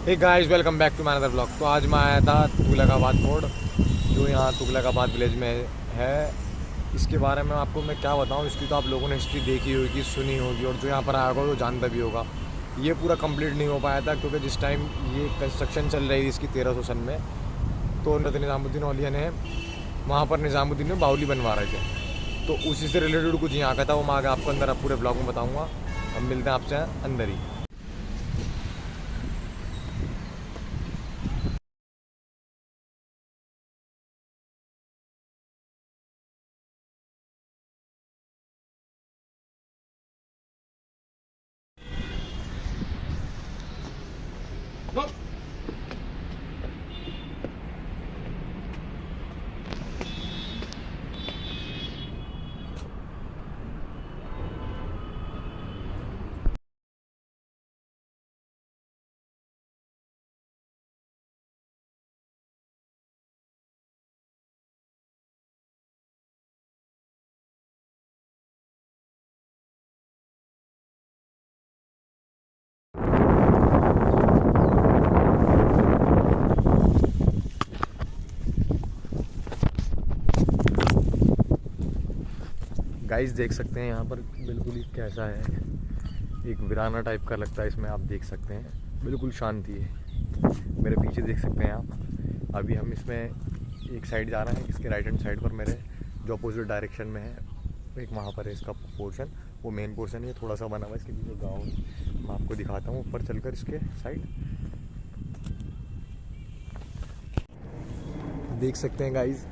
Hey guys, welcome back to my another blog. तो आज मैं आया था तुगलकाबाद फोर्ट, जो यहाँ तुगलकाबाद विलेज में है। इसके बारे में आपको मैं क्या बताऊँ, इसकी तो आप लोगों ने हिस्ट्री देखी होगी, सुनी होगी, और जो यहाँ पर आया होगा वो जानता भी होगा। ये पूरा कंप्लीट नहीं हो पाया था क्योंकि जिस टाइम ये कंस्ट्रक्शन चल रही थी इसकी 1300 सन में, तो निज़ामुद्दीन औलिया ने वहाँ पर निज़ामुद्दीन में बावली बनवा रहे थे। तो उसी से रिलेटेड कुछ यहाँ का था, वो मैं आगे आपको अंदर पूरे ब्लॉग में बताऊँगा। हम मिलते हैं आपसे अंदर ही। गाइस देख सकते हैं यहाँ पर बिल्कुल ही कैसा है, एक वीराना टाइप का लगता है इसमें। आप देख सकते हैं बिल्कुल शांति है। मेरे पीछे देख सकते हैं आप। अभी हम इसमें एक साइड जा रहे हैं, इसके राइट हैंड साइड पर मेरे जो अपोजिट डायरेक्शन में है एक वहाँ पर है इसका पोर्शन, वो मेन पोर्शन है। थोड़ा सा बना हुआ है, इसके पीछे गाँव है। मैं आपको दिखाता हूँ ऊपर चलकर इसके साइड। देख सकते हैं गाइस।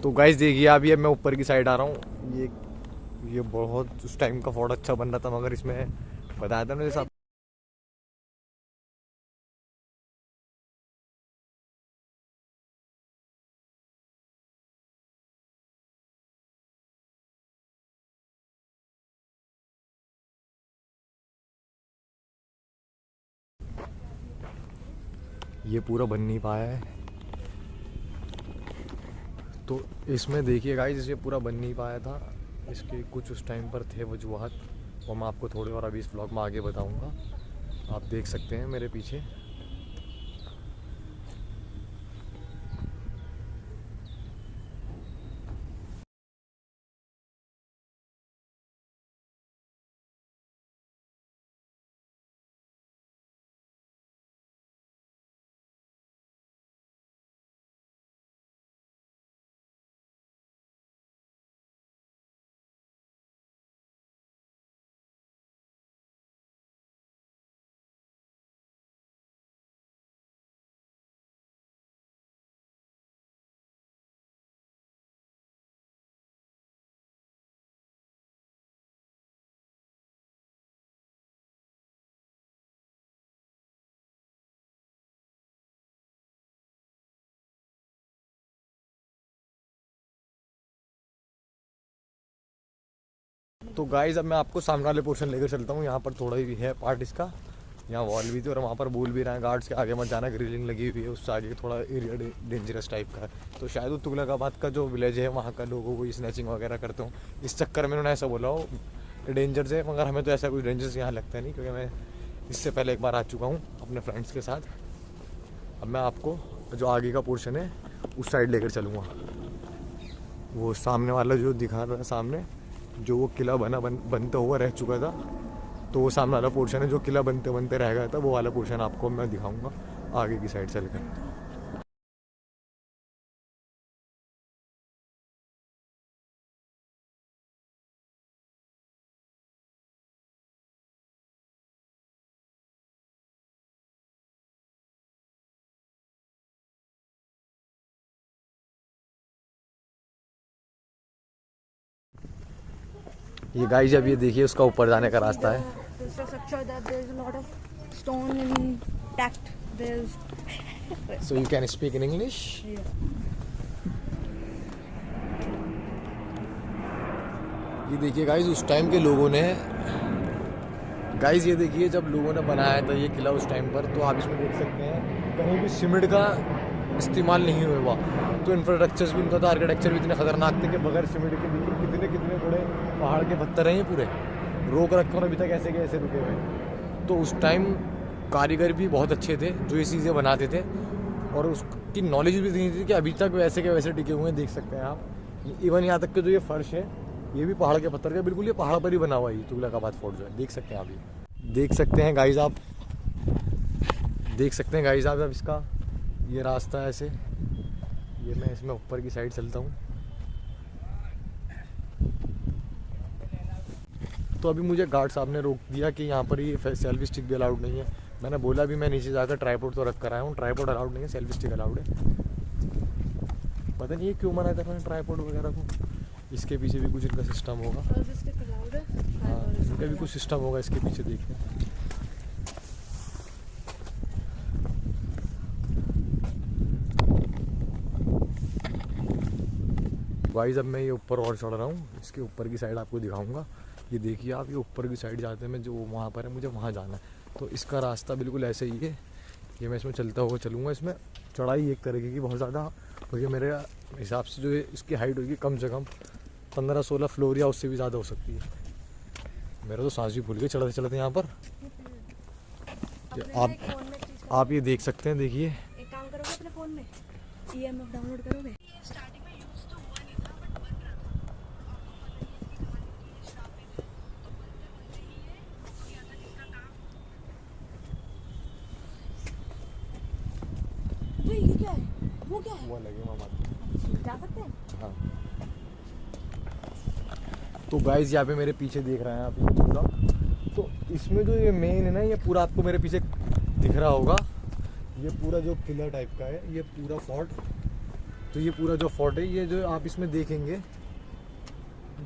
तो गाइस देखिए, अभी अब मैं ऊपर की साइड आ रहा हूँ। ये बहुत उस टाइम का फोर्ट अच्छा बन रहा था, मगर इसमें बताया था ना जैसा। ये पूरा बन नहीं पाया है, तो इसमें देखिए गाइस, ये पूरा बन नहीं पाया था। इसके कुछ उस टाइम पर थे वजूहत, वो मैं आपको थोड़ी और अभी इस व्लॉग में आगे बताऊंगा। आप देख सकते हैं मेरे पीछे। तो गाइस अब मैं आपको सामने वाले पोर्शन लेकर चलता हूँ। यहाँ पर थोड़ा ही है पार्ट इसका, यहाँ वॉल भी थी और वहाँ पर बोल भी रहे हैं गार्ड्स के आगे मत जाना, ग्रिलिंग लगी हुई है। उससे आगे थोड़ा एरिया डेंजरस टाइप का है। तो शायद वो तुगलकाबाद का जो विलेज है वहाँ का लोगों को स्नैचिंग वगैरह करते हो, इस चक्कर में उन्होंने ऐसा बोला हो डेंजर से। मगर हमें तो ऐसा कुछ डेंजर यहाँ लगता नहीं, क्योंकि मैं इससे पहले एक बार आ चुका हूँ अपने फ्रेंड्स के साथ। अब मैं आपको जो आगे का पोर्शन है उस साइड लेकर चलूँगा। वो सामने वाला जो दिखा रहा है सामने, जो वो किला बनता हुआ रह चुका था, तो वो सामने वाला पोर्शन है जो किला बनते बनते रह गया था। वो वाला पोर्शन आपको मैं दिखाऊंगा आगे की साइड चलकर। ये गाइस अब ये देखिए, उसका ऊपर जाने का रास्ता है। So you can speak in English? ये देखिए गाइस, उस टाइम के लोगों ने गाइस ये देखिए, जब लोगों ने बनाया था ये किला उस टाइम पर, तो आप इसमें देख सकते हैं कहीं भी सीमेंट का इस्तेमाल नहीं हुआ। तो इंफ्रास्ट्रक्चर्स भी उनका था, आर्किटेक्चर भी इतने खतरनाक थे कि बगैर सीमेंट के बिल्कुल कितने कितने बड़े पहाड़ के पत्थर हैं ये पूरे रोक रखे, और अभी तक ऐसे के ऐसे रुके हुए। तो उस टाइम कारीगर भी बहुत अच्छे थे जो ये चीज़ें बनाते थे, और उसकी नॉलेज भी इतनी थी कि अभी तक वैसे के वैसे टिके हुए हैं। देख सकते हैं आप, इवन यहाँ तक कि जो ये फर्श है ये भी पहाड़ के पत्थर का, बिल्कुल ये पहाड़ पर ही बना हुआ है तुगलकाबाद फोर्ट जो है। देख सकते हैं आप, ये देख सकते हैं गाइस आप, देख सकते हैं गाइस आप। अब इसका ये रास्ता है ऐसे, ये मैं इसमें ऊपर की साइड चलता हूँ। तो अभी मुझे गार्ड साहब ने रोक दिया कि यहाँ पर ये सेल्फी स्टिक भी अलाउड नहीं है। मैंने बोला भी मैं नीचे जाकर ट्राईपोड तो रख कर आया हूँ, ट्राईपोड अलाउड नहीं है, सेल्फी स्टिक अलाउड है। पता नहीं ये क्यों मना कर रहे हैं ट्राईपोड वगैरह को, इसके पीछे भी कुछ इनका सिस्टम होगा। हाँ, इनका भी कुछ सिस्टम होगा इसके पीछे, देखते हैं। गाइस अब मैं ये ऊपर और चढ़ रहा हूँ, इसके ऊपर की साइड आपको दिखाऊंगा। ये देखिए आप, ये ऊपर की साइड जाते हैं, मैं जो वहाँ पर है मुझे वहाँ जाना है। तो इसका रास्ता बिल्कुल ऐसे ही है, ये मैं इसमें चलता हुआ चलूँगा। इसमें चढ़ाई एक तरीके की बहुत ज़्यादा, और ये मेरे हिसाब से जो है इसकी हाइट होगी कम से कम 15-16 फ्लोर या उससे भी ज़्यादा हो सकती है। मेरा तो सांस भी भूल गया चढ़ते चढ़ते यहाँ पर। आप ये देख सकते हैं, देखिए। एक काम करोगे अपने फ़ोन में EMF डाउनलोड करोगे? ये क्या है? वो क्या है? वो लगे मामा जा सकते हैं? हाँ। तो गाइस यहाँ पे मेरे पीछे देख रहे हैं आप ये पूरा, तो इसमें जो ये मेन है ना, ये पूरा आपको मेरे पीछे दिख रहा होगा, ये पूरा जो किला टाइप का है, ये पूरा फोर्ट। तो ये पूरा जो फोर्ट है, ये जो आप इसमें देखेंगे,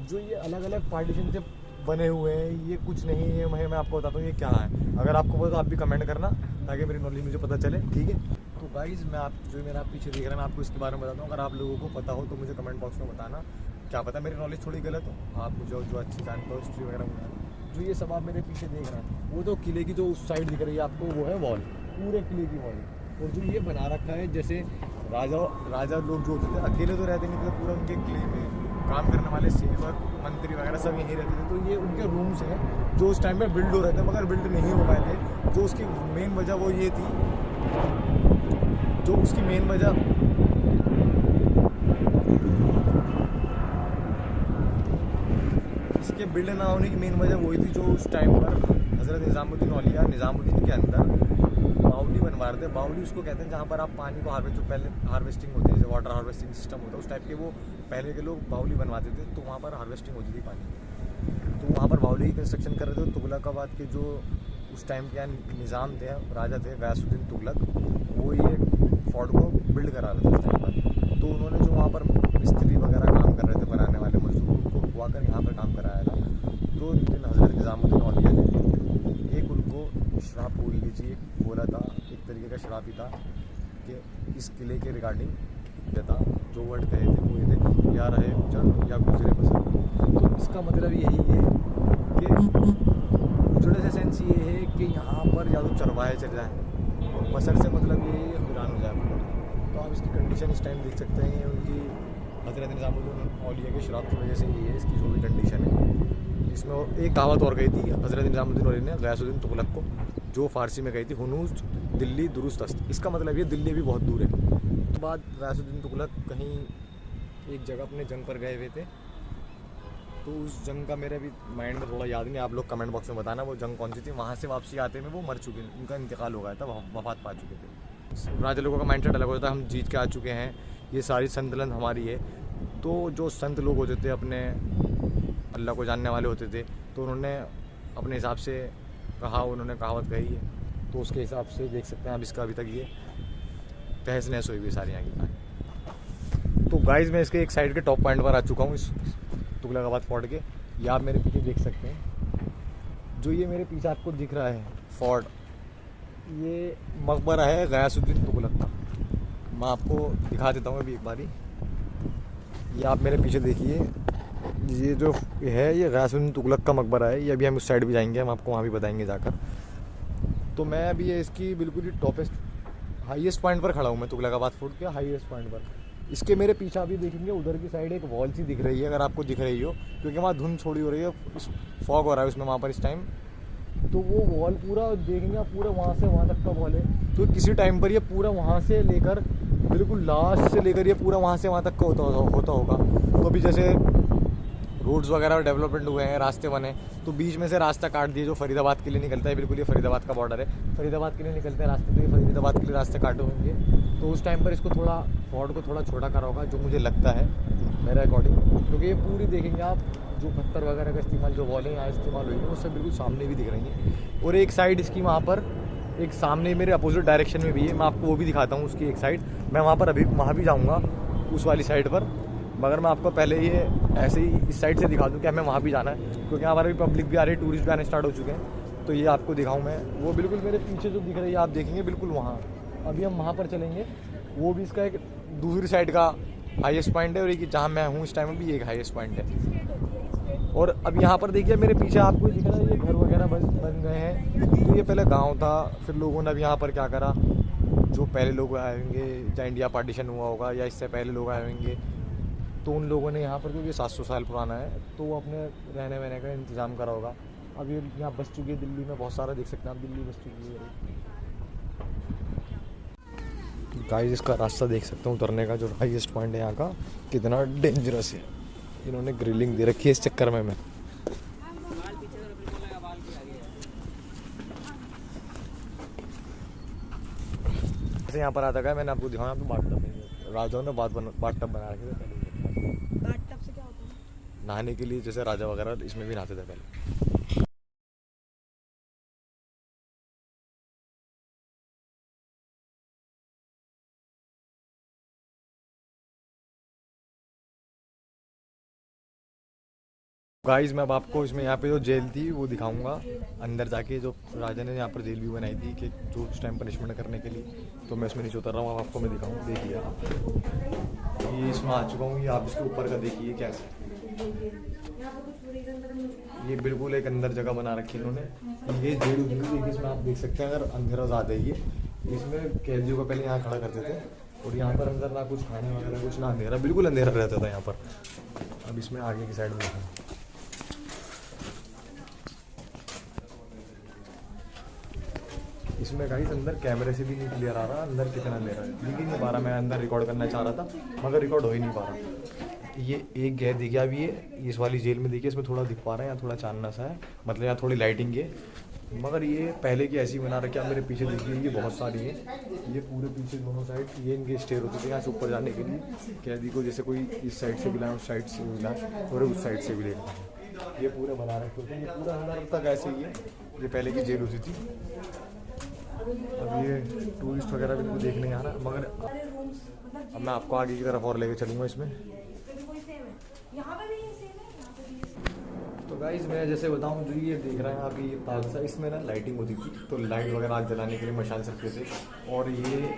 जो ये अलग अलग पार्टीशन से बने हुए हैं, ये कुछ नहीं है। मैं आपको बताता हूँ ये क्या है। अगर आपको पता तो आप भी कमेंट करना, ताकि मेरी नॉलेज मुझे पता चले, ठीक है। तो गाइस मैं आप जो मेरा पीछे देख रहा है, मैं आपको इसके बारे में बताता हूँ। अगर आप लोगों को पता हो तो मुझे कमेंट बॉक्स में बताना, क्या पता मेरी नॉलेज थोड़ी गलत हो, आप मुझे जो अच्छी जानते हो हिस्ट्री वगैरह बताना। जो ये सब आप मेरे पीछे देख रहे हैं, वो तो किले की जो उस साइड दिख रही है आपको, वो है वॉल, पूरे किले की वॉल। और जो ये बना रखा है, जैसे राजा लोग जो होते थे अकेले तो रहते नहीं थे, पूरा उनके किले में काम करने वाले सेवक मंत्री वगैरह सब यहीं रहते थे। तो ये उनके रूम्स हैं जो उस टाइम में बिल्ड हो रहे थे, मगर बिल्ड नहीं हो पाए थे। जो उसकी मेन वजह वो ये थी, जो उसकी मेन वजह इसके बिल्ड ना होने की मेन वजह वही थी, जो उस टाइम पर हज़रत निज़ामुद्दीन औलिया निज़ामुद्दीन के अंदर बावली बनवा रहे थे। बावली उसको कहते हैं जहाँ पर आप पानी को जो पहले हार्वेस्टिंग होती है, जैसे वाटर हार्वेस्टिंग सिस्टम होता है, उस टाइप के वो पहले के लोग बावली बनवाते थे। तो वहाँ पर हार्वेस्टिंग होती थी पानी, तो वहाँ पर बावली की कंस्ट्रक्शन कर रहे थे। तुगलकाबाद के जो उस टाइम के निज़ाम थे, राजा थे गयासुद्दीन तुगलक, वो ये फोर्ट को बिल्ड करा रहे थे उस टाइम पर। तो उन्होंने जो वहाँ पर मिस्त्री वगैरह काम कर रहे थे, बनाने वाले मजदूर, उनको रुकवा कर यहाँ पर काम कराया था। तो हज़रत निज़ामुद्दीन औलिया ने एक उनको श्राप बोल लीजिए, बोला था, एक तरीके का श्राप ही था कि इस किले के रिगार्डिंग था। जो वर्ड कहे थे वो ये थे, या रहे उजड़ या गुजरे बसर। तो इसका मतलब यही है कि उजड़े से सेंस ये है कि यहाँ पर या तो चरवाहे चल जाए, और बसर से मतलब ये वीरान हो जाए। तो आप इसकी कंडीशन इस टाइम देख सकते हैं, उनकी हज़रत निज़ामुद्दीन औलिया के शराब की वजह से ये है, इसकी जो भी कंडीशन है। इसमें एक कहावत और गई थी हज़रत निज़ामुद्दीन औलिया ने गयासुद्दीन तुगलक को, जो फ़ारसी में गई थी, हुनूज दिल्ली दुरुस्त अस्त। इसका मतलब ये दिल्ली भी बहुत दूर है। उसके बाद गयासुद्दीन तुगलक कहीं एक जगह अपने जंग पर गए हुए थे, तो उस जंग का मेरे भी माइंड में थोड़ा याद नहीं, आप लोग कमेंट बॉक्स में बताना वो जंग कौन सी थी। वहाँ से वापसी आते में वो मर चुके, उनका इंतकाल हो गया था, वफात पा चुके थे। राजा लोगों का माइंडसेट अलग होता है, हम जीत के आ चुके हैं, ये सारी संतुलन हमारी है। तो जो संत लोग होते थे, अपने अल्लाह को जानने वाले होते थे, तो उन्होंने अपने हिसाब से कहा, उन्होंने कहावत कही है, तो उसके हिसाब से देख सकते हैं आप इसका अभी तक ये तहस नहस हुई हुई सारी यहाँ की कहानी। तो गाइस मैं इसके एक साइड के टॉप पॉइंट पर आ चुका हूँ, इस तुगलकाबाद फोर्ट के। ये आप मेरे पीछे देख सकते हैं, जो ये मेरे पीछे आपको दिख रहा है फोर्ट, ये मकबरा है गयासुद्दीन तुगलक का। मैं आपको दिखा देता हूँ अभी एक बारी। ये आप मेरे पीछे देखिए, ये जो है ये गयासुद्दीन तुगलक का मकबरा है। ये अभी हम उस साइड भी जाएंगे, हम आपको वहाँ भी बताएंगे जाकर। तो मैं अभी ये इसकी बिल्कुल ही टॉपेस्ट हाईएस्ट पॉइंट पर खड़ा हूँ मैं, तुगलकाबाद फोर्ट के हाईएस्ट पॉइंट पर। इसके मेरे पीछे अभी देखेंगे उधर की साइड एक वॉल सी दिख रही है, अगर आपको दिख रही हो, क्योंकि वहाँ धुंध छोड़ी हो रही है, फॉग हो रहा है उसमें वहाँ पर इस टाइम। तो वो वॉल पूरा देखेंगे आप, पूरा वहाँ से वहाँ तक का वॉल है। तो किसी टाइम पर ये पूरा वहाँ से लेकर बिल्कुल लास्ट से लेकर ये पूरा वहाँ से वहाँ तक का होता होगा। तो अभी जैसे रोड्स वगैरह डेवलपमेंट हुए हैं, रास्ते बने, तो बीच में से रास्ता काट दिए जो फरीदाबाद के लिए निकलता है। बिल्कुल ये फरीदाबाद का बॉर्डर है, फरीदाबाद के लिए निकलते हैं रास्ते, तो ये फरीदाबाद के लिए रास्ते काटे होंगे। तो उस टाइम पर इसको थोड़ा फोर्ट को थोड़ा छोटा करा होगा, जो मुझे लगता है मेरे अकॉर्डिंग, क्योंकि ये पूरी देखेंगे आप जो पत्थर वगैरह का इस्तेमाल, जो वॉलें यहाँ इस्तेमाल हुई है, वो सब बिल्कुल सामने भी दिख रही हैं। और एक साइड इसकी वहाँ पर एक सामने मेरे अपोजिट डायरेक्शन में भी है, मैं आपको वो भी दिखाता हूँ उसकी एक साइड। मैं वहाँ पर अभी वहाँ भी जाऊँगा उस वाली साइड पर, मगर मैं आपको पहले ये ऐसे ही इस साइड से दिखा दूँ कि हमें वहाँ भी जाना है, क्योंकि यहाँ पर भी पब्लिक भी आ रही है, टूरिस्ट भी आने स्टार्ट हो चुके हैं। तो ये आपको दिखाऊँ मैं, वो बिल्कुल मेरे पीछे जो दिख रही है आप देखेंगे बिल्कुल वहाँ, अभी हम वहाँ पर चलेंगे। वो भी इसका एक दूसरी साइड का हाईएस्ट पॉइंट है, और एक जहाँ मैं हूँ इस टाइम में भी एक हाईएस्ट पॉइंट है। और अब यहाँ पर देखिए मेरे पीछे आपको दिख रहा है ये घर वगैरह बन गए हैं। तो ये पहले गांव था, फिर लोगों ने अब यहाँ पर क्या करा, जो पहले लोग आए होंगे, चाहे इंडिया पार्टीशन हुआ होगा या इससे पहले लोग आए होंगे, तो उन लोगों ने यहाँ पर, क्योंकि 700 साल पुराना है, तो वो अपने रहने वहने का इंतज़ाम करा होगा। अब ये यहाँ बस चुकी है, दिल्ली में बहुत सारा देख सकते हैं आप, दिल्ली बस चुकी है। गाइस इसका रास्ता देख सकते हैं उतरने का, जो हाईएस्ट पॉइंट है यहाँ का, कितना डेंजरस है। इन्होंने ग्रिलिंग दे रखी है इस चक्कर में। जैसे यहाँ पर आता गया, मैंने आपको दिखाया, बाट टब राजाओं ने बाट टब बना रखे थे पहले। बाट टब से क्या होता है? नहाने के लिए, जैसे राजा वगैरह इसमें भी नहाते थे पहले। गाइस मैं अब आपको इसमें यहाँ पे जो जेल थी वो दिखाऊंगा अंदर जाके, जो राजा ने यहाँ पर जेल भी बनाई थी कि जो उस टाइम पनिशमेंट करने के लिए। तो मैं इसमें नीचे उतर रहा हूँ, अब आपको मैं दिखाऊँ। देखिए आप, ये इसमें आ चुका हूँ, ये आप इसके ऊपर का देखिए कैसे, ये बिल्कुल एक अंदर जगह बना रखी है इन्होंने। ये जेल देखिए, इसमें आप देख सकते हैं, अगर अंधेरा ज़्यादा है, ये इसमें कैदियों को पहले यहाँ खड़ा करते थे, और यहाँ पर अंदर ना कुछ खाने वगैरह कुछ, ना अंधेरा, बिल्कुल अंधेरा रहता था यहाँ पर। अब इसमें आगे की साइड में देखा, इसमें गाइस अंदर कैमरे से भी नहीं क्लियर आ रहा अंदर कितना ले रहा है, दिख ही नहीं पा रहा। मैं अंदर रिकॉर्ड करना चाह रहा था मगर रिकॉर्ड हो ही नहीं पा रहा। ये एक गैर दिख गया अभी, ये इस वाली जेल में देखिए, इसमें थोड़ा दिख पा रहा है, यहाँ थोड़ा चानना सा है, मतलब यहाँ थोड़ी लाइटिंग है, मगर ये पहले की ऐसी बना रखी है। आप मेरे पीछे देखिए, ये बहुत सारी है, ये पूरे पीछे दोनों साइड ये इनके स्टेयर होते थे यहाँ से ऊपर जाने के लिए। कैदी को जैसे कोई इस साइड से बुलाए, उस साइड से बुलाए, और उस साइड से भी ले रहे, ये पूरे बना रखे होते हैं। ये पूरा अंदर तक ऐसे ही है, ये पहले की जेल होती थी। अब ये टूरिस्ट वगैरह भी इनको देखने आ रहा है, मगर अब मैं आपको आगे की तरफ और लेके चलूँगा इसमें। तो गाइस मैं जैसे बताऊं, जो ये देख रहे हैं आप, ये तालसा, इसमें ना लाइटिंग होती थी, तो लाइट वगैरह आग जलाने के लिए मशाल सकते थे। और ये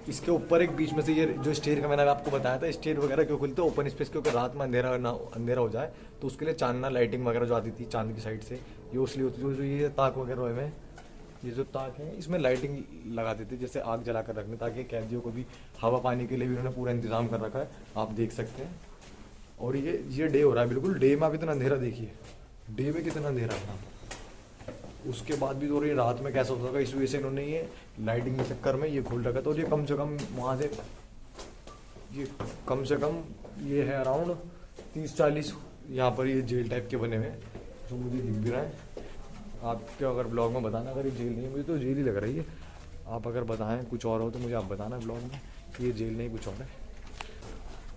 इसके ऊपर एक बीच में से ये जो स्टेयर का मैंने आपको बताया था, स्टेयर वगैरह क्यों खुलते हैं ओपन स्पेस, क्योंकि रात में अंधेरा हो जाए तो उसके लिए चांदना लाइटिंग वगैरह जो आती थी चांद की साइड से, ये उसलिए होती थी। जो ये ताक वगैरह में, ये जो ताक है इसमें लाइटिंग लगा देते जैसे आग जला कर रखने, ताकि कैदियों को भी हवा पानी के लिए भी उन्होंने पूरा इंतजाम कर रखा है, आप देख सकते हैं। और ये डे हो रहा है, बिल्कुल डे में आप इतना अंधेरा देखिए, डे में कितना अंधेरा था, उसके बाद भी तो रही रात में कैसा होता था। इस वजह से इन्होंने ये लाइटिंग के चक्कर में ये खोल रखा था। और ये कम से कम वहाँ से ये कम से कम ये है अराउंड 30-40 यहाँ पर ये जेल टाइप के बने हुए हैं, जो मुझे दिख भी रहा है। आपके अगर ब्लॉग में बताना, अगर ये जेल नहीं है, मुझे तो जेल ही लग रही है। आप अगर बताएं कुछ और हो तो मुझे आप बताना ब्लॉग में, ये जेल नहीं कुछ और है।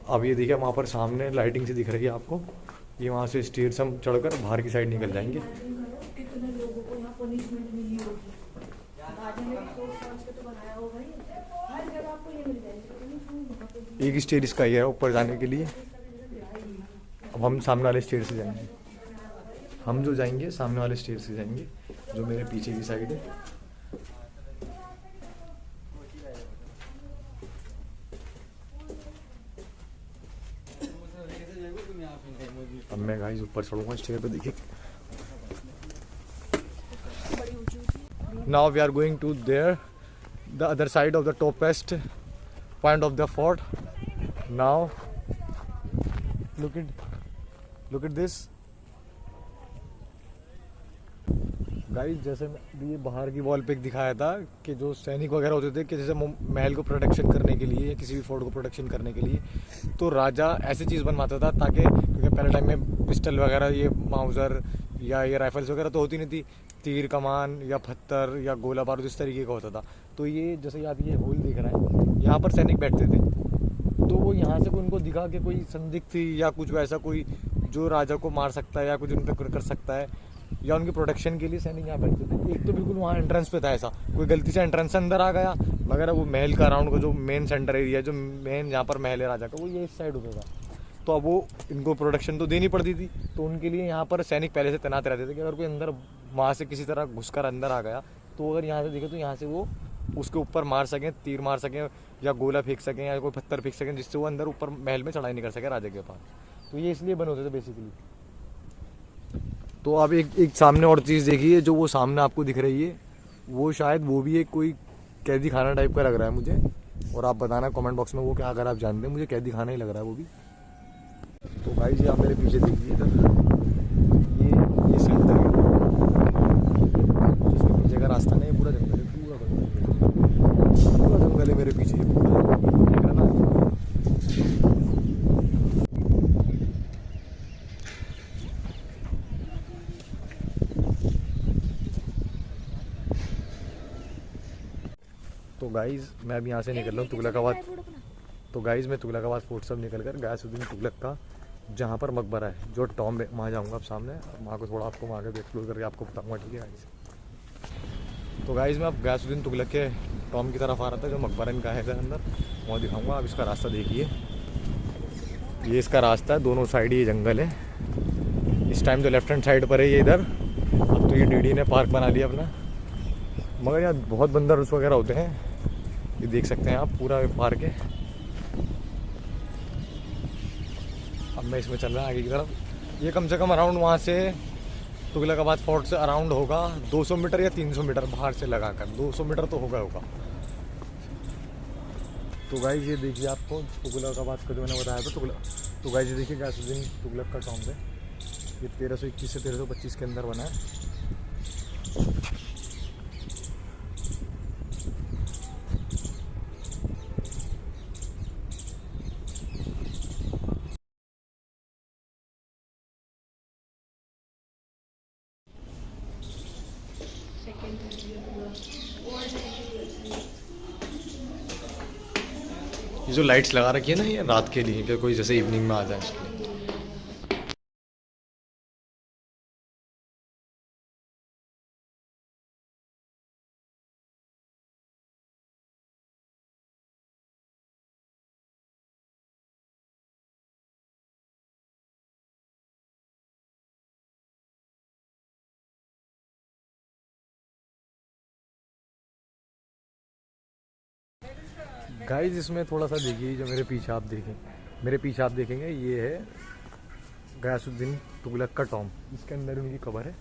अब ये देखिए वहाँ पर सामने लाइटिंग से दिख रही है आपको, ये वहाँ से स्टेयर से हम चढ़कर बाहर की साइड निकल जाएंगे। कितने लोगों को यहाँ पनिशमेंट मिली होगी, राजा ने सोच समझ के तो बनाया होगा ही, हर जगह आपको ये मिल जाएगी। एक स्टेयर इसका ही है ऊपर जाने के लिए। अब हम सामने वाले स्टेयर से जाएंगे, हम जो जाएंगे सामने वाले स्टेयर से जाएंगे, जो मेरे पीछे की साइड है। अब मैं हैं गाइस, ऊपर चढ़ूंगा स्टेयर पे, देखिए। बड़ी ऊंची ऊंची। Now we are going to there the other side of the topest point of the fort. Now look at this guys. जैसे ये बाहर की वॉल पे दिखाया था कि जो सैनिक वगैरह होते थे कि जैसे महल को प्रोटेक्शन करने के लिए, किसी भी फोर्ट को प्रोटेक्शन करने के लिए, तो राजा ऐसी चीज़ बनवाता था ताकि, क्योंकि पहले टाइम में पिस्टल वगैरह, ये माउजर या ये राइफल्स वगैरह तो होती नहीं थी, तीर कमान या पत्थर या गोला बारूद इस तरीके का होता था। तो ये जैसे आप ये होल देख रहे हैं, यहाँ पर सैनिक बैठते थे, तो वो यहाँ से उनको दिखा कि कोई संदिग्ध या कुछ वैसा कोई जो राजा को मार सकता है या कुछ उन पर कर सकता है, या उनके प्रोटेक्शन के लिए सैनिक यहाँ बैठते थे। एक तो बिल्कुल वहाँ एंट्रेंस पे था ऐसा, कोई गलती से एंट्रेंस से अंदर आ गया, मगर वो महल का अराउंड का जो मेन सेंटर एरिया, जो मेन यहाँ पर महल है राजा का, वो ये इस साइड होता था। तो अब वो इनको प्रोटेक्शन तो देनी पड़ती थी, तो उनके लिए यहाँ पर सैनिक पहले से तैनात रहते थे कि अगर कोई अंदर वहाँ से किसी तरह घुसकर अंदर आ गया, तो अगर यहाँ से देखे तो यहाँ से वो उसके ऊपर मार सकें, तीर मार सकें या गोला फेंक सकें या कोई पत्थर फेंक सकें, जिससे वो अंदर ऊपर महल में चढ़ाई नहीं कर सके राजा के पास। तो ये इसलिए बने होते थे बेसिकली। तो अब एक सामने और चीज़ देखिए, जो वो सामने आपको दिख रही है, वो शायद वो भी एक कोई कैदी खाना टाइप का लग रहा है मुझे, और आप बताना कमेंट बॉक्स में वो क्या, अगर आप जानते हैं। मुझे कैदी खाना ही लग रहा है वो भी। तो गाइस ये आप मेरे पीछे देखिए इधर, ये सेंटर है, जिसके पीछे का रास्ता नहीं, पूरा जंगल है, पूरा जंगल है मेरे पीछे, देख रहा ना। तो गाइज़ मैं अब यहाँ से निकल रहा हूँ तुगलकाबाद। तो गाइज़ मैं तुगलकाबाद फोर्ट से निकल कर गयासुद्दीन तुगलक का जहाँ पर मकबरा है, जो टॉम, वहाँ जाऊँगा अब सामने, वहाँ को थोड़ा आपको वहाँ के एक्सप्लोर करके आपको बताऊँगा, ठीक है गाइज़। तो गाइज़ मैं अब गयासुद्दीन तुगलक के टॉम की तरफ आ रहा था, जो मकबरा इनका है अंदर, वहाँ दिखाऊँगा। अब इसका रास्ता देखिए, ये इसका रास्ता है, दोनों साइड ये जंगल है। इस टाइम जो लेफ्ट हैंड साइड पर है ये इधर, अब तो ये डीडी ने पार्क बना लिया अपना, मगर यहाँ बहुत बंदर वगैरह होते हैं, ये देख सकते हैं आप, पूरा पार्क है। अब मैं इसमें चल रहा हूँ आगे की तरफ। ये कम से कम अराउंड वहाँ से तुगलकाबाद फोर्ट से अराउंड होगा 200 मीटर या 300 मीटर बाहर से लगाकर, 200 मीटर तो होगा। तो गाइस ये देखिए, आपको तुगलकाबाद का जो मैंने बताया था तो गाइस ये देखिए गयासुद्दीन तुगलक का टॉम्ब है, ये 1321 से 1325 के अंदर बना है। ये जो लाइट्स लगा रखी है ना, ये रात के लिए, कि कोई जैसे इवनिंग में आ जाए इसके लिए। गाइस इसमें थोड़ा सा देखिए, जो मेरे पीछे आप देखेंगे, ये है गयासुद्दीन तुगलक का टॉम्ब, इसके अंदर उनकी कब्र है।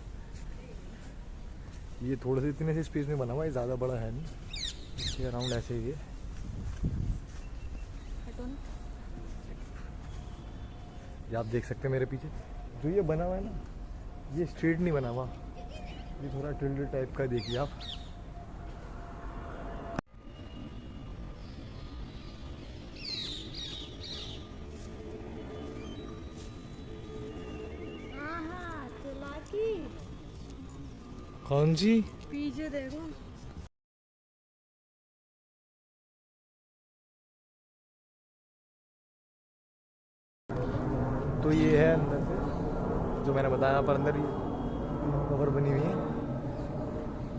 ये थोड़ा सा इतने से स्पेस में बना हुआ है, ज़्यादा बड़ा है नहीं, इसके अराउंड ऐसे ही है। ये आप देख सकते हैं मेरे पीछे जो ये बना हुआ है ना, ये स्ट्रेट नहीं बना हुआ, ये थोड़ा टिल्डेड टाइप का, देखिए आप। कौन सी? पीछे देखो। तो ये है अंदर से, जो मैंने बताया, पर अंदर ये कवर बनी हुई है।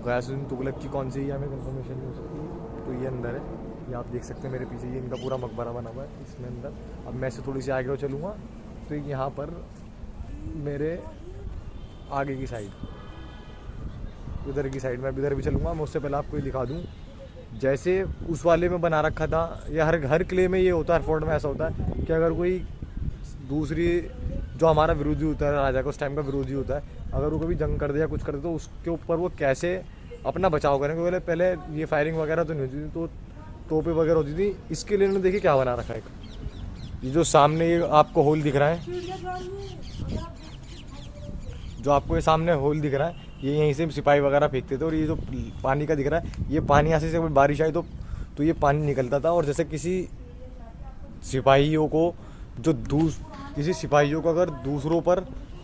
गयासुद्दीन तुगलक की कौन सी है हमें कंफर्मेशन नहीं हो सकती। तो ये अंदर है, ये आप देख सकते हैं मेरे पीछे, ये इनका पूरा मकबरा बना हुआ है इसमें अंदर। अब मैं से थोड़ी सी आगे चलूँगा तो यहाँ पर मेरे आगे की साइड, उधर की साइड में इधर भी चलूँगा मैं। उससे पहले आपको ये दिखा दूँ, जैसे उस वाले में बना रखा था, या हर किले में ये होता है, हर फोर्ट में ऐसा होता है कि अगर कोई दूसरी जो हमारा विरोधी होता है, राजा का उस टाइम का विरोधी होता है, अगर वो कभी जंग कर दे या कुछ कर दे तो उसके ऊपर वो कैसे अपना बचाव करें। क्योंकि पहले ये फायरिंग वगैरह तो नहीं होती थी, तो तोपें वगैरह होती थी। इसके लिए उन्होंने देखिए क्या बना रखा है, ये जो सामने ये आपको होल दिख रहा है, जो आपको ये सामने होल दिख रहा है, ये यहीं से सिपाही वगैरह फेंकते थे। और ये जो पानी का दिख रहा है, ये पानी यहाँ से बारिश आई तो ये पानी निकलता था। और जैसे किसी सिपाहियों को किसी सिपाहियों को अगर दूसरों पर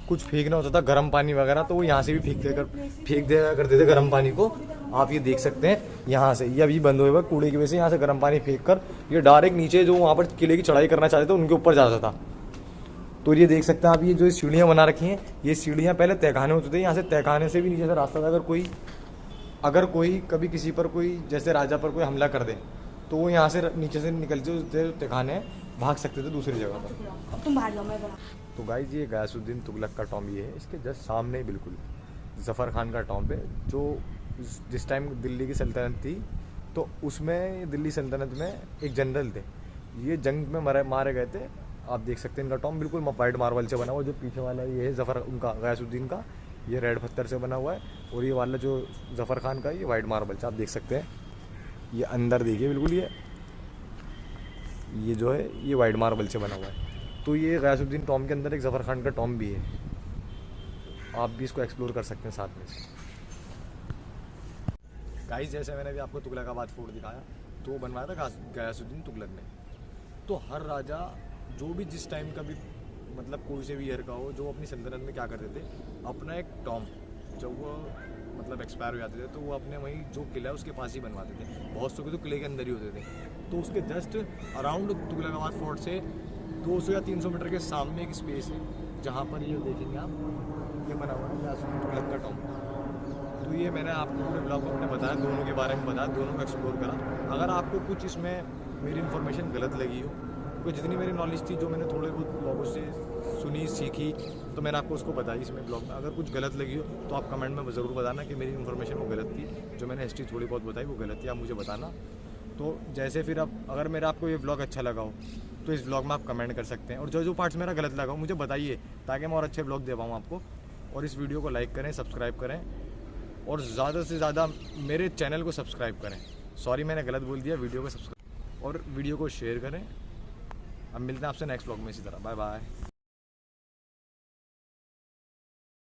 कुछ फेंकना होता था गर्म पानी वगैरह, तो वो यहाँ से भी फेंक दिया करते थे गर्म पानी को। आप ये देख सकते हैं यहाँ से, ये अभी बंद हुए हुए कूड़े की वजह से यहाँ से गर्म पानी फेंक कर ये डायरेक्ट नीचे जो वहाँ पर किले की चढ़ाई करना चाहते थे उनके ऊपर जाता था। तो ये देख सकते हैं आप, ये जो सीढ़ियाँ बना रखी हैं, ये सीढ़ियाँ पहले तहखाने होते थे। यहाँ से तहखाने से भी नीचे से रास्ता था। अगर कोई कभी किसी पर कोई जैसे राजा पर कोई हमला कर दे तो वो यहाँ से नीचे से निकलते तहखाने भाग सकते थे दूसरी जगह पर। अब तुम बाहर जाओ, मैं बना। तो गाइस ये गयासुद्दीन तुगलक का टॉम्ब ये है, इसके जस्ट सामने ही बिल्कुल ज़फ़र खान का टॉम्ब है। जो जिस टाइम दिल्ली की सल्तनत थी तो उसमें दिल्ली सल्तनत में एक जनरल थे, ये जंग में मारे गए थे। आप देख सकते हैं इनका टॉम्ब बिल्कुल वाइट मार्बल से बना हुआ। जो पीछे वाला ये है ज़फ़र उनका गयासुद्दीन का, ये रेड पत्थर से बना हुआ है। और ये वाला जो ज़फ़र खान का ये वाइट मार्बल से आप देख सकते हैं। ये अंदर देखिए बिल्कुल ये जो है ये वाइट मार्बल से बना हुआ है। तो ये गयासुद्दीन टॉम्ब के अंदर एक ज़फ़र खान का टॉम्ब भी है, आप भी इसको एक्सप्लोर कर सकते हैं साथ में। गाइस जैसे मैंने अभी आपको तुगलकाबाद फोर्ट दिखाया, तो वो बनवाया था गयासुद्दीन तुगलक ने। तो हर राजा जो भी जिस टाइम का भी मतलब कोई से भी ईयर का हो, जो अपनी सल्तनत में क्या करते थे, अपना एक टॉम्ब जब वो मतलब एक्सपायर हो जाते थे तो वो अपने वहीं जो किला है उसके पास ही बनवाते थे। बहुत सौ के तो किले के अंदर ही होते थे। तो उसके जस्ट अराउंड तुगलकाबाद फोर्ट से 200 या 300 मीटर के सामने एक स्पेस है जहाँ पर ये देखेंगे आप, ये बना हुआ है गयासुद्दीन तुगलक का टॉम्ब। तो ये मैंने आपको पूरे ब्लॉग में बताया, दोनों के बारे में बताया, दोनों को एक्सप्लोर करा। अगर आपको कुछ इसमें मेरी इन्फॉर्मेशन गलत लगी हो, क्योंकि जितनी मेरी नॉलेज थी, जो मैंने थोड़े बहुत ब्लॉगों से सुनी सीखी, तो मैंने आपको उसको बताई इसमें ब्लॉग में। अगर कुछ गलत लगी हो तो आप कमेंट में ज़रूर बताना कि मेरी इन्फॉर्मेशन वो गलत थी, जो मैंने हिस्ट्री थोड़ी बहुत बताई वो गलत थी, आप मुझे बताना। तो जैसे फिर अब अगर मेरा आपको ये ब्लॉग अच्छा लगा हो तो इस ब्लॉग में आप कमेंट कर सकते हैं। और जो पार्ट्स मेरा गलत लगा हो मुझे बताइए, ताकि मैं और अच्छे ब्लॉग दे पाऊँ आपको। और इस वीडियो को लाइक करें, सब्सक्राइब करें और ज़्यादा से ज़्यादा मेरे चैनल को सब्सक्राइब करें। सॉरी मैंने गलत बोल दिया, वीडियो को सब्सक्राइब और वीडियो को शेयर करें। अब मिलते हैं आपसे नेक्स्ट ब्लॉग में इसी तरह। Bye bye.